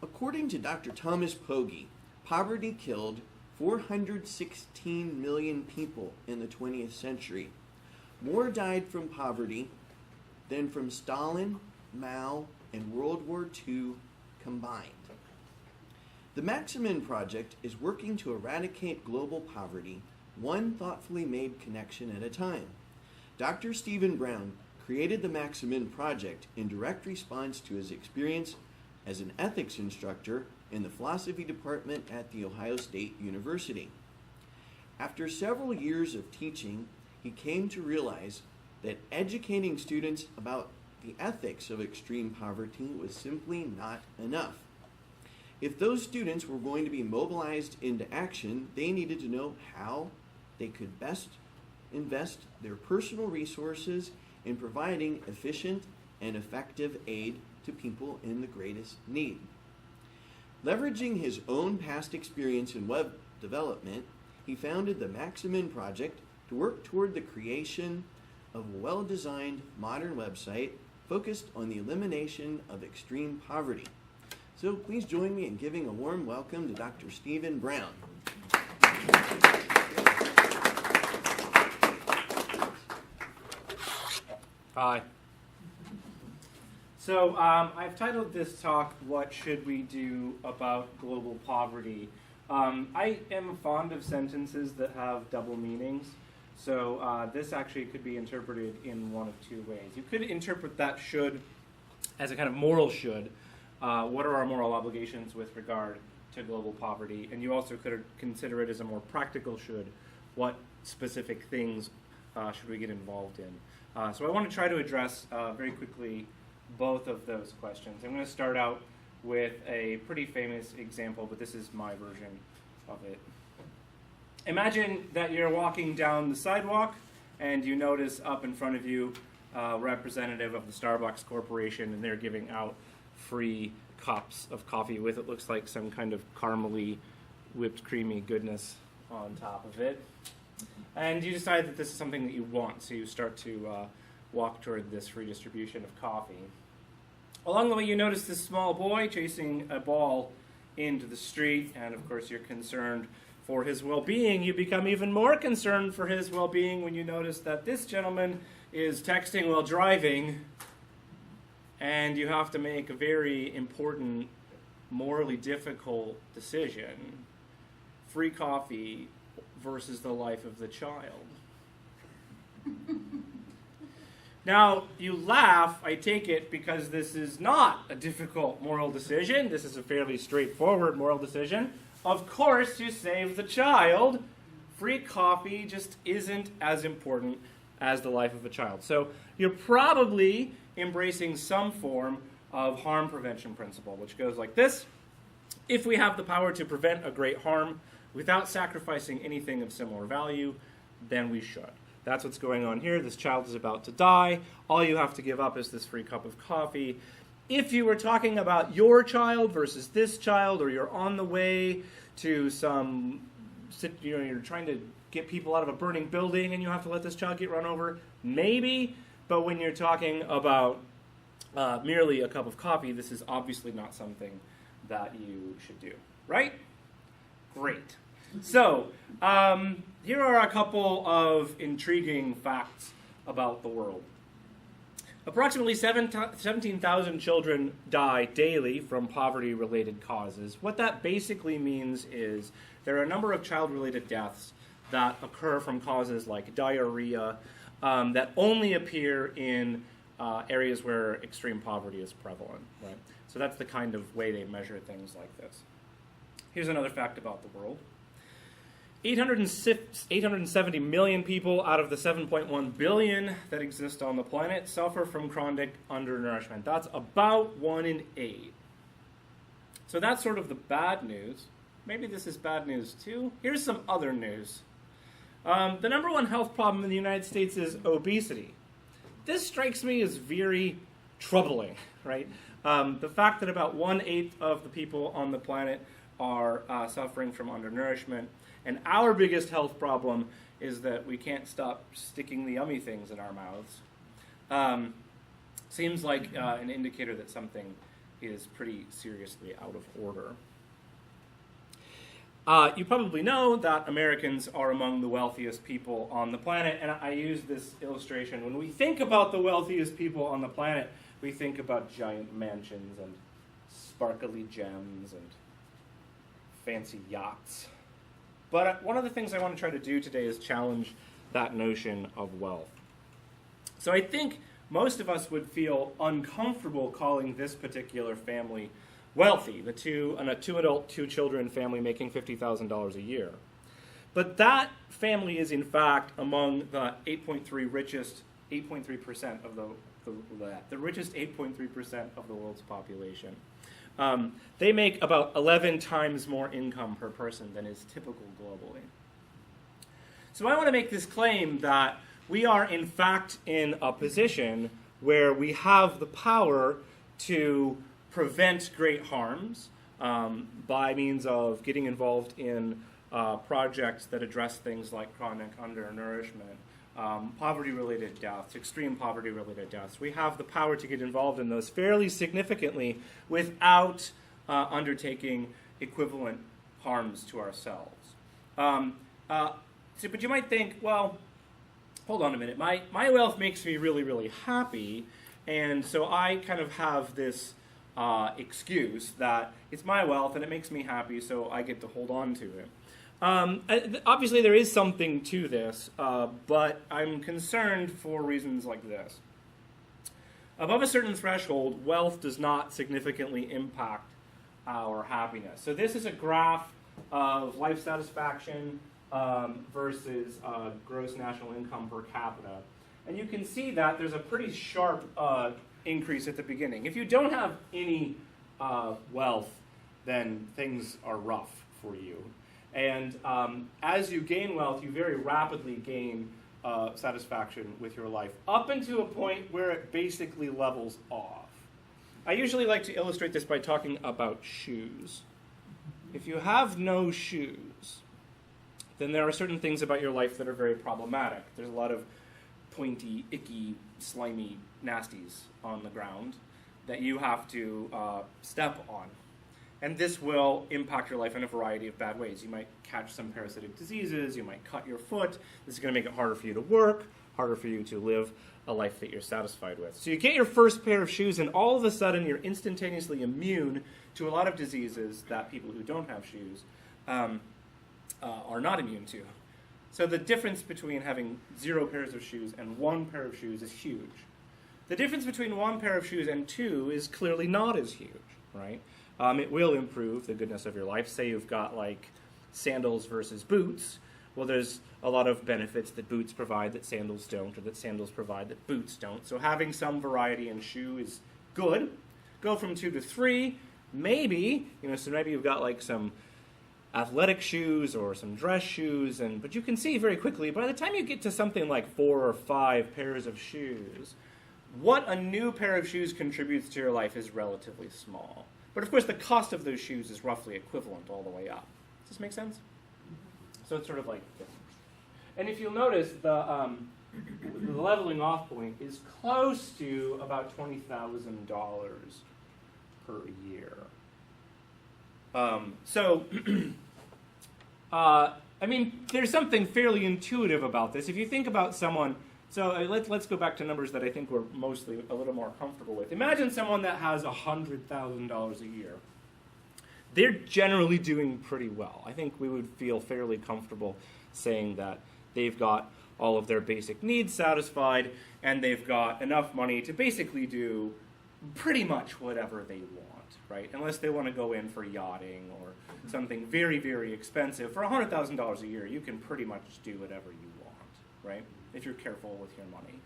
According to Dr. Thomas Pogge, poverty killed 416 million people in the 20th century. More died from poverty than from Stalin, Mao, and World War II combined. The Maximin Project is working to eradicate global poverty, one thoughtfully made connection at a time. Dr. Stephen Brown created the Maximin Project in direct response to his experience as an ethics instructor in the philosophy department at The Ohio State University. After several years of teaching, he came to realize that educating students about the ethics of extreme poverty was simply not enough. If those students were going to be mobilized into action, they needed to know how they could best invest their personal resources in providing efficient and effective aid to people in the greatest need. Leveraging his own past experience in web development, he founded the Maximin Project to work toward the creation of a well-designed modern website focused on the elimination of extreme poverty. So please join me in giving a warm welcome to Dr. Stephen Brown. Hi. So I've titled this talk, What Should We Do About Global Poverty? I am fond of sentences that have double meanings. So this actually could be interpreted in one of two ways. You could interpret that should as a kind of moral should. What are our moral obligations with regard to global poverty? And you also could consider it as a more practical should. What specific things should we get involved in? So I want to try to address very quickly both of those questions. I'm going to start out with a pretty famous example, but this is my version of it. Imagine that you're walking down the sidewalk and you notice up in front of you a representative of the Starbucks Corporation, and they're giving out free cups of coffee with it looks like some kind of caramely, whipped creamy goodness on top of it. And you decide that this is something that you want, so you start to walk toward this free distribution of coffee. Along the way, you notice this small boy chasing a ball into the street, and of course you're concerned for his well-being. You become even more concerned for his well-being when you notice that this gentleman is texting while driving, and you have to make a very important, morally difficult decision. Free coffee versus the life of the child. Now, you laugh, I take it, because this is not a difficult moral decision. This is a fairly straightforward moral decision. Of course, you save the child. Free coffee just isn't as important as the life of a child. So you're probably embracing some form of harm prevention principle, which goes like this. If we have the power to prevent a great harm without sacrificing anything of similar value, then we should. That's what's going on here. This child is about to die. All you have to give up is this free cup of coffee. If you were talking about your child versus this child, or you're on the way to you're trying to get people out of a burning building and you have to let this child get run over, maybe. But when you're talking about merely a cup of coffee, this is obviously not something that you should do, right? Great. So, here are a couple of intriguing facts about the world. Approximately 17,000 children die daily from poverty-related causes. What that basically means is there are a number of child-related deaths that occur from causes like diarrhea that only appear in areas where extreme poverty is prevalent, right? So that's the kind of way they measure things like this. Here's another fact about the world. 870 million people out of the 7.1 billion that exist on the planet suffer from chronic undernourishment. That's about 1 in 8. So that's sort of the bad news. Maybe this is bad news too. Here's some other news. The number one health problem in the United States is obesity. This strikes me as very troubling, right? The fact that about 1/8 of the people on the planet are suffering from undernourishment. And our biggest health problem is that we can't stop sticking the yummy things in our mouths. Seems like an indicator that something is pretty seriously out of order. You probably know that Americans are among the wealthiest people on the planet, and I use this illustration. When we think about the wealthiest people on the planet, we think about giant mansions and sparkly gems and fancy yachts. But one of the things I want to try to do today is challenge that notion of wealth. So I think most of us would feel uncomfortable calling this particular family wealthy, a two-adult, two-children family making $50,000 a year. But that family is, in fact, among the 8.3% of the richest 8.3% of the world's population. They make about 11 times more income per person than is typical globally. So I want to make this claim that we are, in fact, in a position where we have the power to prevent great harms by means of getting involved in projects that address things like chronic undernourishment, poverty-related deaths, extreme poverty-related deaths. We have the power to get involved in those fairly significantly without undertaking equivalent harms to ourselves. But you might think, well, hold on a minute. My wealth makes me really, really happy, and so I kind of have this excuse that it's my wealth and it makes me happy, so I get to hold on to it. Obviously, there is something to this, but I'm concerned for reasons like this. Above a certain threshold, wealth does not significantly impact our happiness. So this is a graph of life satisfaction versus gross national income per capita. And you can see that there's a pretty sharp increase at the beginning. If you don't have any wealth, then things are rough for you. And as you gain wealth, you very rapidly gain satisfaction with your life, up into a point where it basically levels off. I usually like to illustrate this by talking about shoes. If you have no shoes, then there are certain things about your life that are very problematic. There's a lot of pointy, icky, slimy nasties on the ground that you have to step on. And this will impact your life in a variety of bad ways. You might catch some parasitic diseases, you might cut your foot. This is going to make it harder for you to work, harder for you to live a life that you're satisfied with. So you get your first pair of shoes, and all of a sudden you're instantaneously immune to a lot of diseases that people who don't have shoes are not immune to. So the difference between having 0 pairs of shoes and 1 pair of shoes is huge. The difference between 1 pair of shoes and 2 is clearly not as huge, right? It will improve the goodness of your life. Say you've got like sandals versus boots. Well, there's a lot of benefits that boots provide that sandals don't, or that sandals provide that boots don't. So having some variety in shoe is good. Go from 2 to 3, maybe, so maybe you've got like some athletic shoes or some dress shoes, but you can see very quickly, by the time you get to something like 4 or 5 pairs of shoes, what a new pair of shoes contributes to your life is relatively small. But of course, the cost of those shoes is roughly equivalent all the way up. Does this make sense? So it's sort of like this. And if you'll notice, the leveling off point is close to about $20,000 per year. There's something fairly intuitive about this. If you think about someone, let's go back to numbers that I think we're mostly a little more comfortable with. Imagine someone that has $100,000 a year. They're generally doing pretty well. I think we would feel fairly comfortable saying that they've got all of their basic needs satisfied, and they've got enough money to basically do pretty much whatever they want, right? Unless they want to go in for yachting or something very, very expensive. For $100,000 a year, you can pretty much do whatever you want, right? If you're careful with your money.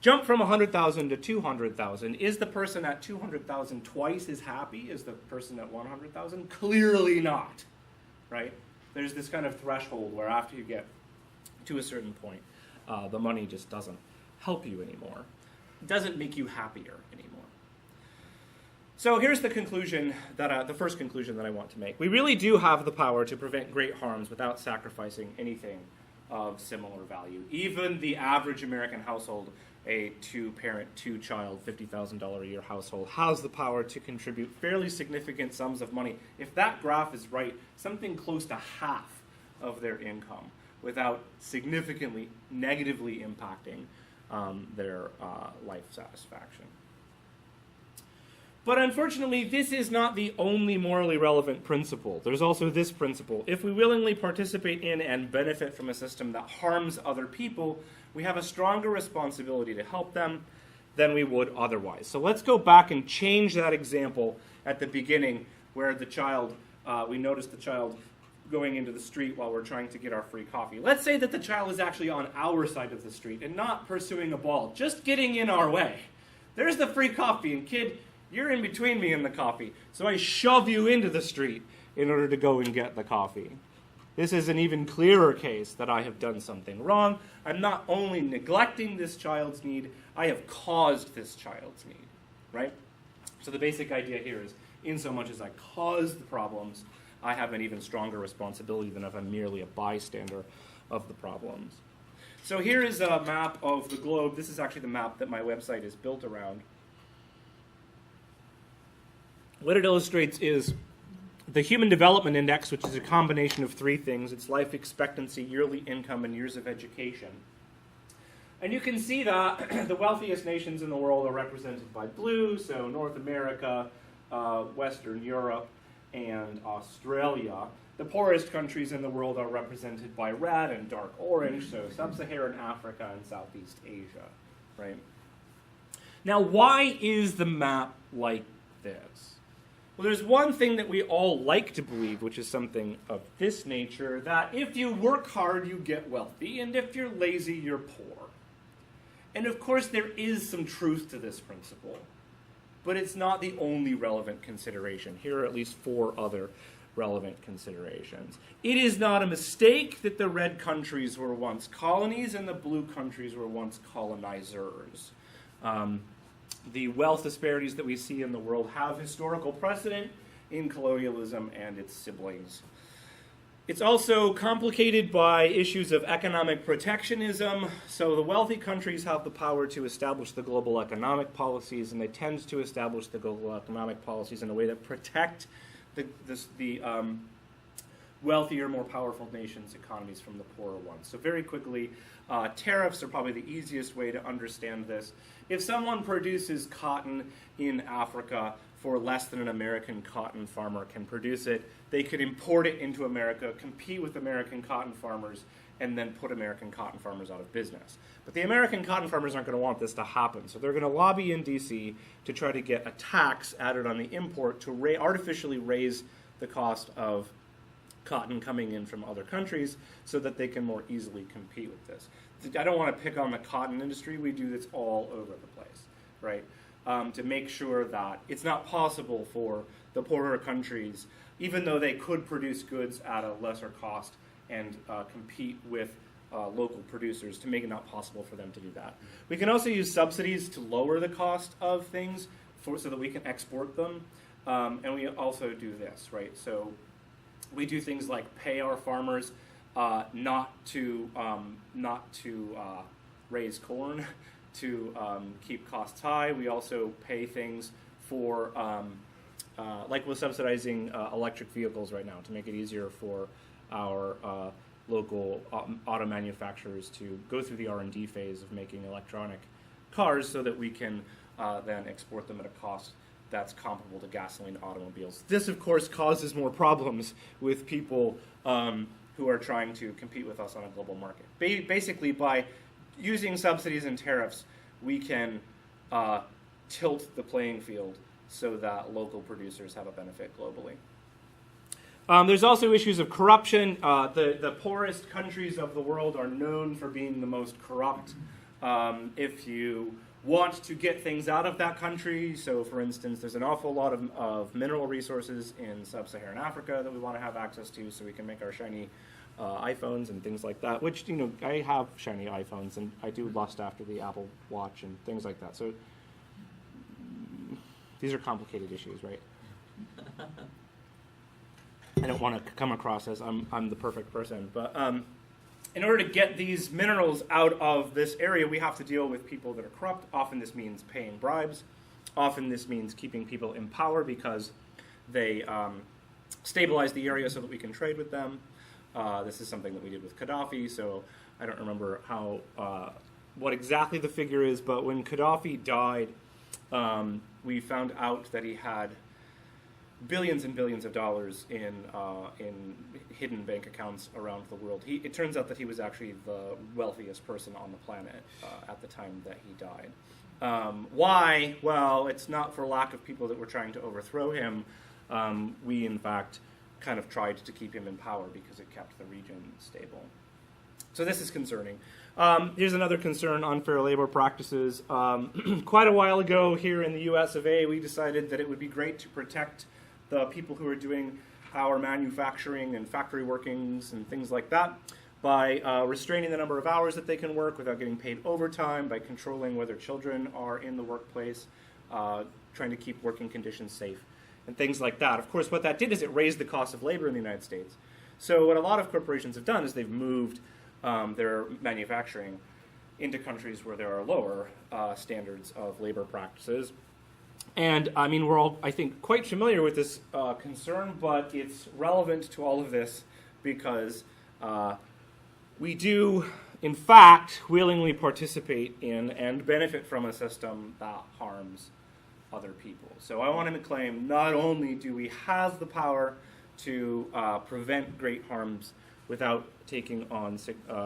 Jump from 100,000 to 200,000. Is the person at 200,000 twice as happy as the person at 100,000? Clearly not, right? There's this kind of threshold where after you get to a certain point, the money just doesn't help you anymore. It doesn't make you happier anymore. So here's the conclusion the first conclusion that I want to make. We really do have the power to prevent great harms without sacrificing anything of similar value. Even the average American household a two-parent, two-child, $50,000 a year household has the power to contribute fairly significant sums of money. If that graph is right, something close to half of their income without significantly negatively impacting their life satisfaction. But unfortunately, this is not the only morally relevant principle. There's also this principle. If we willingly participate in and benefit from a system that harms other people, we have a stronger responsibility to help them than we would otherwise. So let's go back and change that example at the beginning where the child, we noticed the child going into the street while we're trying to get our free coffee. Let's say that the child is actually on our side of the street and not pursuing a ball, just getting in our way. There's the free coffee, and kid, you're in between me and the coffee, so I shove you into the street in order to go and get the coffee. This is an even clearer case that I have done something wrong. I'm not only neglecting this child's need, I have caused this child's need, right? So the basic idea here is, in so much as I cause the problems, I have an even stronger responsibility than if I'm merely a bystander of the problems. So here is a map of the globe. This is actually the map that my website is built around. What it illustrates is the Human Development Index, which is a combination of three things. It's life expectancy, yearly income, and years of education. And you can see that the wealthiest nations in the world are represented by blue, so North America, Western Europe, and Australia. The poorest countries in the world are represented by red and dark orange, so Sub-Saharan Africa and Southeast Asia, right? Now, why is the map like this? Well, there's one thing that we all like to believe, which is something of this nature, that if you work hard, you get wealthy, and if you're lazy, you're poor. And of course, there is some truth to this principle, but it's not the only relevant consideration. Here are at least 4 other relevant considerations. It is not a mistake that the red countries were once colonies and the blue countries were once colonizers. The wealth disparities that we see in the world have historical precedent in colonialism and its siblings. It's also complicated by issues of economic protectionism. So the wealthy countries have the power to establish the global economic policies, and they tend to establish the global economic policies in a way that protect the wealthier, more powerful nations' economies from the poorer ones. So very quickly, tariffs are probably the easiest way to understand this. If someone produces cotton in Africa for less than an American cotton farmer can produce it, they could import it into America, compete with American cotton farmers, and then put American cotton farmers out of business. But the American cotton farmers aren't going to want this to happen, so they're going to lobby in D.C. to try to get a tax added on the import to artificially raise the cost of cotton coming in from other countries so that they can more easily compete with this. I don't want to pick on the cotton industry. We do this all over the place, right? To make sure that it's not possible for the poorer countries, even though they could produce goods at a lesser cost and compete with local producers, to make it not possible for them to do that. We can also use subsidies to lower the cost of things so that we can export them. And we also do this, right? So we do things like pay our farmers not to raise corn to keep costs high. We also pay things for, like we're subsidizing electric vehicles right now to make it easier for our local auto manufacturers to go through the R&D phase of making electronic cars so that we can then export them at a cost that's comparable to gasoline automobiles. This, of course, causes more problems with people who are trying to compete with us on a global market. Basically, by using subsidies and tariffs, we can tilt the playing field so that local producers have a benefit globally. There's also issues of corruption. The poorest countries of the world are known for being the most corrupt. If you want to get things out of that country, so for instance, there's an awful lot of mineral resources in sub-Saharan Africa that we want to have access to so we can make our shiny iPhones and things like that, which, you know, I have shiny iPhones and I do lust after the Apple Watch and things like that. So these are complicated issues, right? I don't want to come across as I'm the perfect person, but in order to get these minerals out of this area, we have to deal with people that are corrupt. Often this means paying bribes. Often this means keeping people in power because they stabilize the area so that we can trade with them. This is something that we did with Gaddafi, so I don't remember what exactly the figure is, but when Gaddafi died, we found out that he had billions and billions of dollars in hidden bank accounts around the world. It turns out that he was actually the wealthiest person on the planet at the time that he died. Why? Well, it's not for lack of people that were trying to overthrow him. We, in fact, kind of tried to keep him in power because it kept the region stable. So this is concerning. Here's another concern, unfair labor practices. Quite a while ago here in the US of A, we decided that it would be great to protect the people who are doing our manufacturing and factory workings and things like that by restraining the number of hours that they can work without getting paid overtime, by controlling whether children are in the workplace, trying to keep working conditions safe, and things like that. Of course, what that did is it raised the cost of labor in the United States. So what a lot of corporations have done is they've moved their manufacturing into countries where there are lower standards of labor practices. And I mean, we're all, I think, quite familiar with this concern, but it's relevant to all of this because we do, in fact, willingly participate in and benefit from a system that harms other people. So I want to claim not only do we have the power to prevent great harms without taking on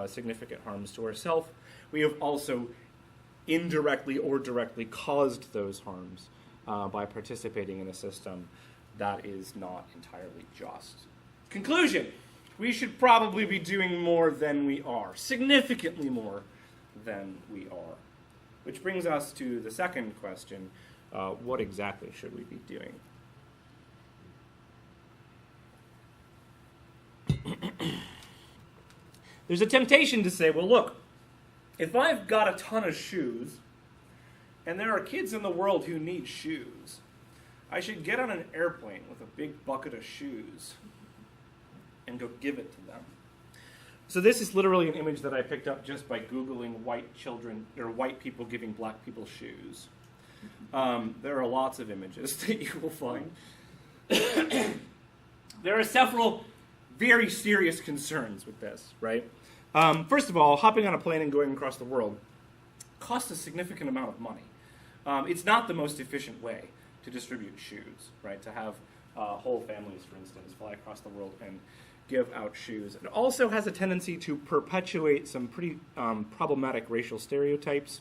significant harms to ourselves, we have also indirectly or directly caused those harms by participating in a system that is not entirely just. Conclusion: we should probably be doing more than we are, significantly more than we are. Which brings us to the second question, what exactly should we be doing? There's a temptation to say, well, look, if I've got a ton of shoes, and there are kids in the world who need shoes, I should get on an airplane with a big bucket of shoes and go give it to them. So this is literally an image that I picked up just by Googling white children, or white people giving black people shoes. There are lots of images that you will find. There are several very serious concerns with this, right? First of all, hopping on a plane and going across the world costs a significant amount of money. It's not the most efficient way to distribute shoes, right? To have whole families, for instance, fly across the world and give out shoes. It also has a tendency to perpetuate some pretty problematic racial stereotypes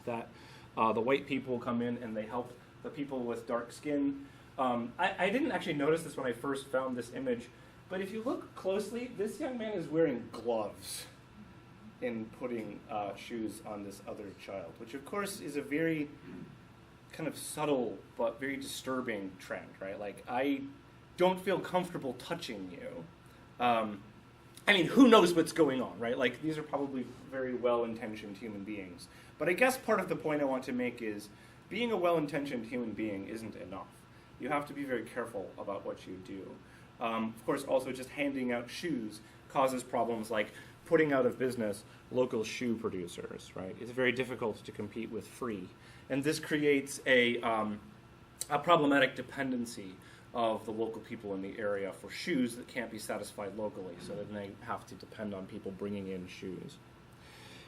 that the white people come in and they help the people with dark skin. I didn't actually notice this when I first found this image, but if you look closely, this young man is wearing gloves in putting shoes on this other child, which of course is a very kind of subtle but very disturbing trend, right? Like, I don't feel comfortable touching you. I mean, who knows what's going on, right? Like, these are probably very well-intentioned human beings. But I guess part of the point I want to make is being a well-intentioned human being isn't enough. You have to be very careful about what you do. Of course, also just handing out shoes causes problems like putting out of business local shoe producers, right? It's very difficult to compete with free. And this creates a problematic dependency of the local people in the area for shoes that can't be satisfied locally, so that they have to depend on people bringing in shoes.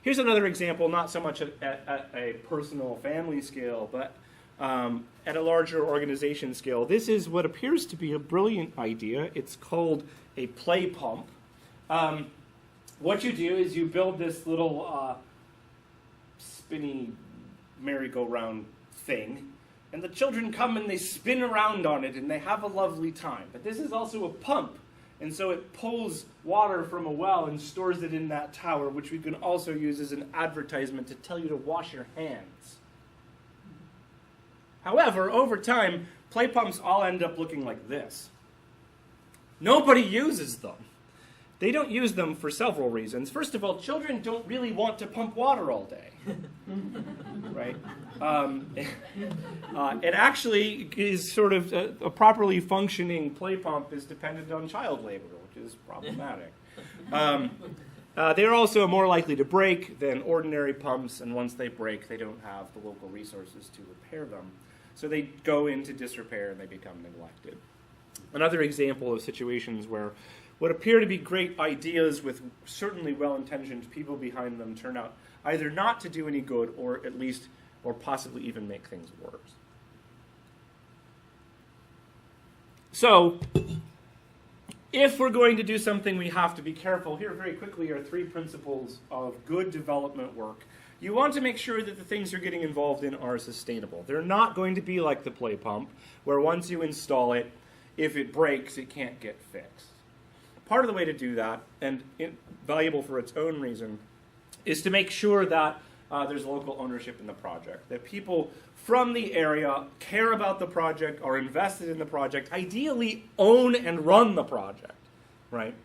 Here's another example, not so much at a personal family scale, but at a larger organization scale. This is what appears to be a brilliant idea. It's called a play pump. What you do is you build this little spinny merry-go-round thing, and the children come and they spin around on it and they have a lovely time. But this is also a pump, and so it pulls water from a well and stores it in that tower, which we can also use as an advertisement to tell you to wash your hands. However, over time, play pumps all end up looking like this. Nobody uses them. They don't use them for several reasons. First of all, children don't really want to pump water all day, right? It actually is sort of a properly functioning play pump is dependent on child labor, which is problematic. They are also more likely to break than ordinary pumps, and once they break, they don't have the local resources to repair them. So they go into disrepair and they become neglected. Another example of situations where what appear to be great ideas with certainly well-intentioned people behind them turn out either not to do any good or possibly even make things worse. So, if we're going to do something, we have to be careful. Here, very quickly, are 3 principles of good development work. You want to make sure that the things you're getting involved in are sustainable. They're not going to be like the play pump, where once you install it, if it breaks, it can't get fixed. Part of the way to do that, and valuable for its own reason, is to make sure that there's local ownership in the project, that people from the area care about the project, are invested in the project, ideally own and run the project, right?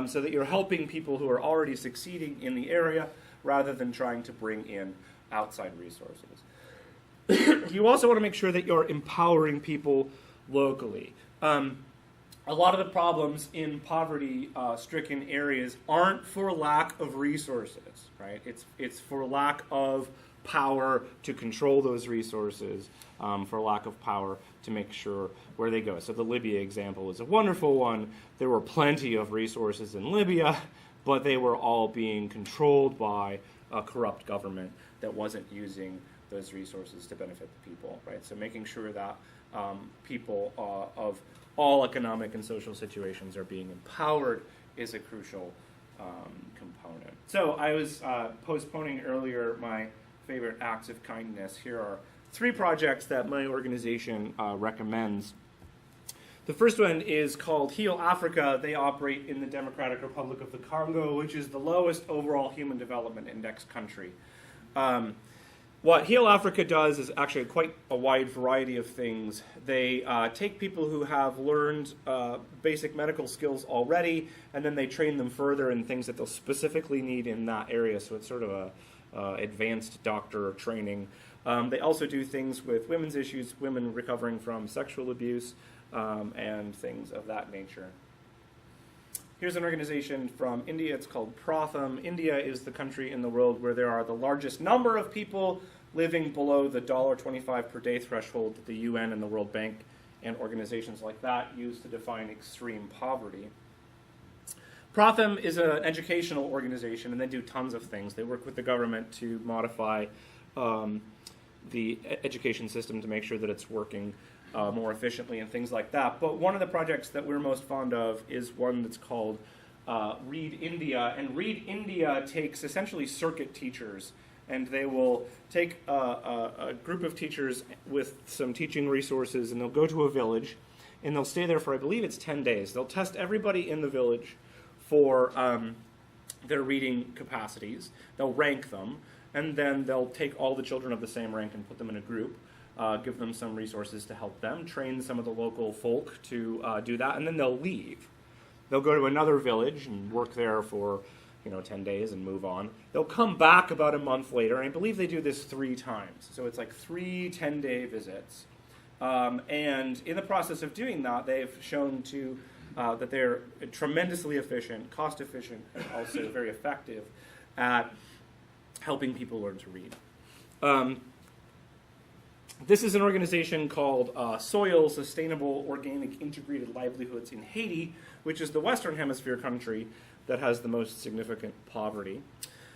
So that you're helping people who are already succeeding in the area rather than trying to bring in outside resources. You also want to make sure that you're empowering people locally. A lot of the problems in poverty-stricken areas aren't for lack of resources, right? It's for lack of power to control those resources, for lack of power to make sure where they go. So the Libya example is a wonderful one. There were plenty of resources in Libya, but they were all being controlled by a corrupt government that wasn't using those resources to benefit the people, right? So making sure that people of all economic and social situations are being empowered is a crucial component. So I was postponing earlier my favorite acts of kindness. Here are 3 projects that my organization recommends. The first one is called Heal Africa. They operate in the Democratic Republic of the Congo, which is the lowest overall Human Development Index country. What Heal Africa does is actually quite a wide variety of things. They take people who have learned basic medical skills already, and then they train them further in things that they'll specifically need in that area. So it's sort of a advanced doctor training. They also do things with women's issues, women recovering from sexual abuse, and things of that nature. Here's an organization from India. It's called Pratham. India is the country in the world where there are the largest number of people living below the $1.25 per day threshold that the UN and the World Bank and organizations like that use to define extreme poverty. Pratham is an educational organization, and they do tons of things. They work with the government to modify the education system to make sure that it's working more efficiently and things like that. But one of the projects that we're most fond of is one that's called Read India. And Read India takes essentially circuit teachers, and they will take a group of teachers with some teaching resources, and they'll go to a village, and they'll stay there for, I believe it's 10 days. They'll test everybody in the village for their reading capacities. They'll rank them, and then they'll take all the children of the same rank and put them in a group, give them some resources to help them, train some of the local folk to do that, and then they'll leave. They'll go to another village and work there for 10 days and move on. They'll come back about a month later, and I believe they do this 3 times. So it's like 3 10-day visits. And in the process of doing that, they've shown that they're tremendously efficient, cost efficient, and also very effective at helping people learn to read. This is an organization called SOIL, Sustainable Organic Integrated Livelihoods in Haiti, which is the Western Hemisphere country that has the most significant poverty.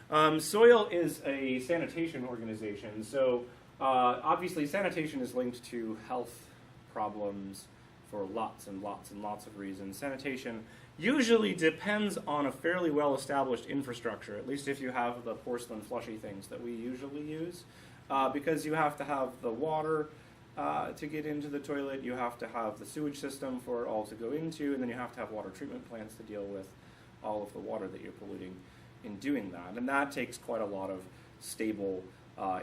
SOIL is a sanitation organization, so obviously sanitation is linked to health problems for lots and lots and lots of reasons. Sanitation usually depends on a fairly well-established infrastructure, at least if you have the porcelain flushy things that we usually use, because you have to have the water to get into the toilet, you have to have the sewage system for it all to go into, and then you have to have water treatment plants to deal with all of the water that you're polluting in doing that. And that takes quite a lot of stable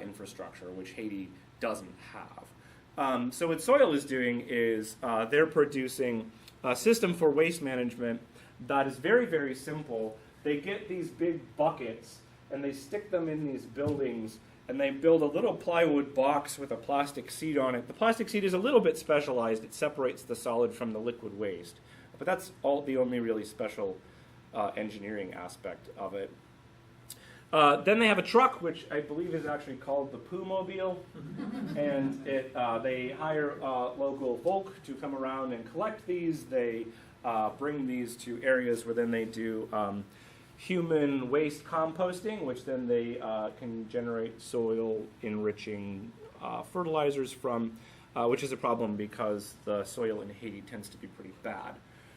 infrastructure, which Haiti doesn't have. So what SOIL is doing is they're producing a system for waste management that is very, very simple. They get these big buckets and they stick them in these buildings, and they build a little plywood box with a plastic seat on it. The plastic seat is a little bit specialized. It separates the solid from the liquid waste. But that's the only really special engineering aspect of it. Then they have a truck, which I believe is actually called the Poo-mobile, and they hire local folk to come around and collect these. They bring these to areas where then they do human waste composting, which then they can generate soil-enriching fertilizers from, which is a problem because the soil in Haiti tends to be pretty bad.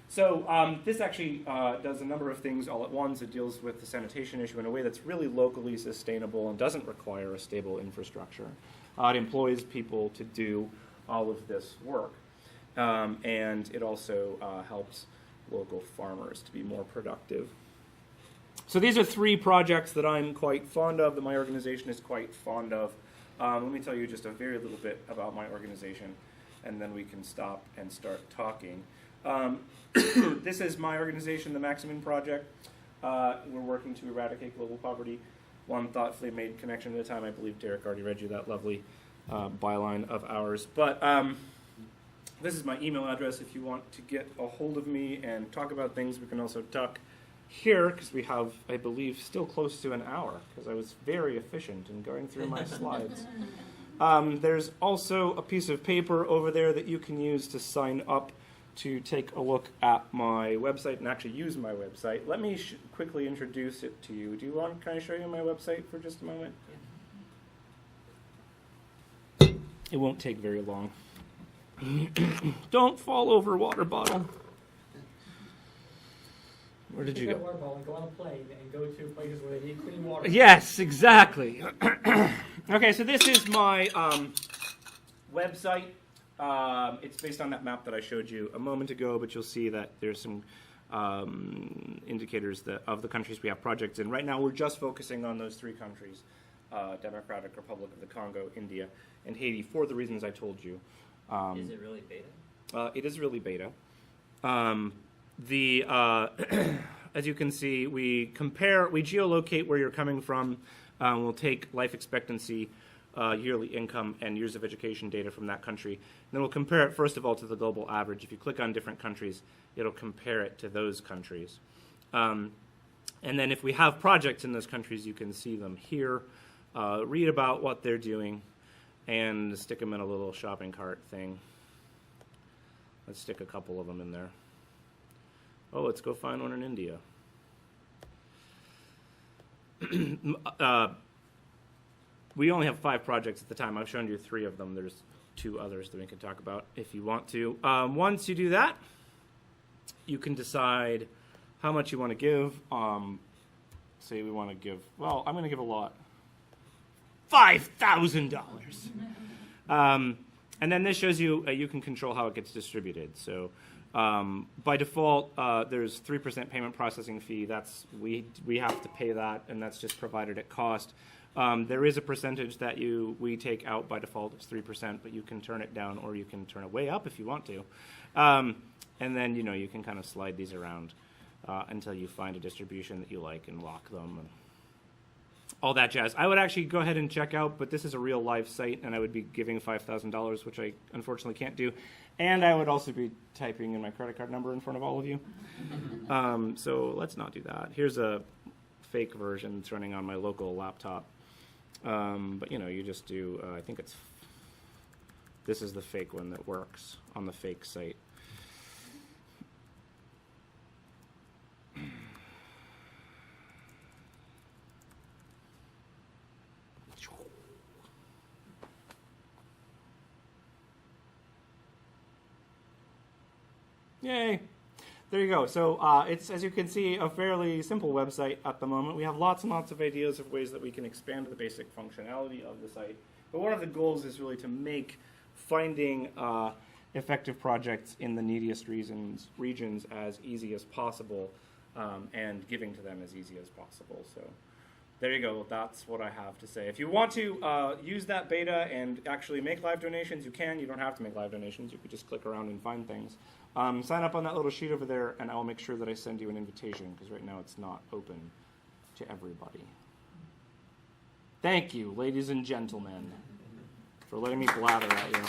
So this actually does a number of things all at once. It deals with the sanitation issue in a way that's really locally sustainable and doesn't require a stable infrastructure. It employs people to do all of this work. And it also helps local farmers to be more productive. So these are 3 projects that I'm quite fond of, that my organization is quite fond of. Let me tell you just a very little bit about my organization, and then we can stop and start talking. This is my organization, the Maximin Project. We're working to eradicate global poverty, one thoughtfully made connection at a time. I believe Derek already read you that lovely byline of ours. But this is my email address if you want to get a hold of me and talk about things. We can also talk here, because we have, I believe, still close to an hour, because I was very efficient in going through my slides. There's also a piece of paper over there that you can use to sign up to take a look at my website and actually use my website. Let me quickly introduce it to you. Can I show you my website for just a moment? It won't take very long. Don't fall over, water bottle. Where did you go? Water bottle and go on a plane and go to places where they need clean water. Yes, exactly. Okay, so this is my website. It's based on that map that I showed you a moment ago, but you'll see that there's some indicators of the countries we have projects in. Right now, we're just focusing on those 3 countries, Democratic Republic of the Congo, India, and Haiti, for the reasons I told you. Is it really beta? It is really beta. As you can see, we geolocate where you're coming from. We'll take life expectancy, yearly income, and years of education data from that country. And then we'll compare it, first of all, to the global average. If you click on different countries, it'll compare it to those countries. And then if we have projects in those countries, you can see them here, read about what they're doing, and stick them in a little shopping cart thing. Let's stick a couple of them in there. Oh, let's go find one in India. We only have 5 projects at the time. I've shown you 3 of them. There's 2 others that we can talk about if you want to. Once you do that, you can decide how much you want to give. Say we want to give, well, I'm going to give a lot. $5,000. And then this shows you you can control how it gets distributed. So by default, there's 3% payment processing fee. That's we have to pay that, and that's just provided at cost. There is a percentage that we take out by default. It's 3%, but you can turn it down or you can turn it way up if you want to. And then you can kind of slide these around until you find a distribution that you like and lock them and all that jazz. I would actually go ahead and check out, but this is a real live site, and I would be giving $5,000, which I unfortunately can't do. And I would also be typing in my credit card number in front of all of you. So let's not do that. Here's a fake version that's running on my local laptop. But you just do, I think this is the fake one that works on the fake site. Yay. There you go. So it's, as you can see, a fairly simple website at the moment. We have lots and lots of ideas of ways that we can expand the basic functionality of the site. But one of the goals is really to make finding effective projects in the neediest regions as easy as possible and giving to them as easy as possible. So there you go. That's what I have to say. If you want to use that beta and actually make live donations, you can. You don't have to make live donations. You could just click around and find things. Sign up on that little sheet over there, and I'll make sure that I send you an invitation, because right now it's not open to everybody. Thank you, ladies and gentlemen, for letting me blather at you.